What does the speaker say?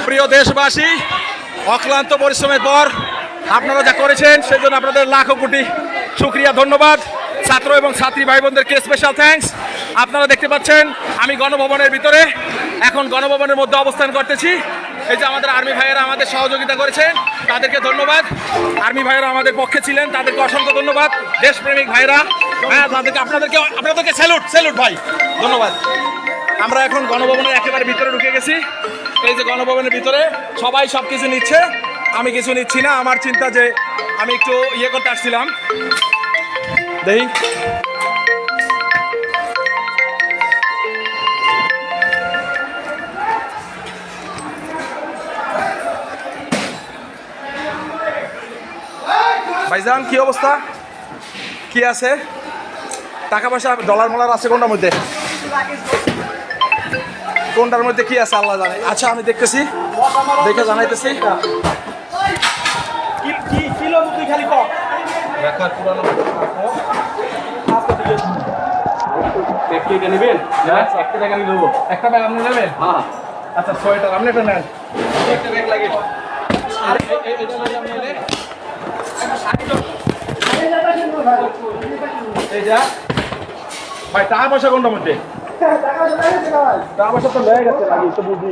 প্রিয় দেশবাসী, অক্লান্ত পরিশ্রমের পর আপনারা যা করেছেন সেজন্য আপনাদের লাখো কোটি শুকরিয়া, ধন্যবাদ। ছাত্র এবং ছাত্রী ভাই বোনদেরকে স্পেশাল থ্যাঙ্কস। আপনারা দেখতে পাচ্ছেন আমি গণভবনের ভিতরে, এখন গণভবনের মধ্যে অবস্থান করতেছি। এই যে আমাদের আর্মি ভাইয়েরা আমাদের সহযোগিতা করেছেন, তাদেরকে ধন্যবাদ। আর্মি ভাইয়েরা আমাদের পক্ষে ছিলেন, তাদেরকে অসংখ্য ধন্যবাদ। দেশপ্রেমিক ভাইরা, হ্যাঁ, আপনাদেরকে স্যালুট ভাই, ধন্যবাদ। আমরা এখন গণভবনের একেবারে ভিতরে ঢুকে গেছি। এই যে গণভবনের ভিতরে সবাই সব কিছু নিচ্ছে, আমি কিছু নিচ্ছি না। আমার চিন্তা যে আমি একটু করতে আসছিলাম, দেখি ভাইজান কি অবস্থা, কি আছে, টাকা পয়সা ডলার মলার আছে কোনটার মধ্যে, কোনটার মধ্যে কি আছে আল্লাহ জানে। আচ্ছা আমি দেখতেছি, দেখে জানাইতেছি। খালি নেবেন একটা টাকা আমি দেবো, একটা ব্যাগ আপনি নেবেন। হ্যাঁ আচ্ছা, সোয়েটার আপনি একটা নেন, একটা ব্যাগ লাগে। আর এই যা ভাই, টাকা পয়সা কোনটার মধ্যে? টাকা পয়সা তো লেগে গেছে, লাগে তো বুঝি।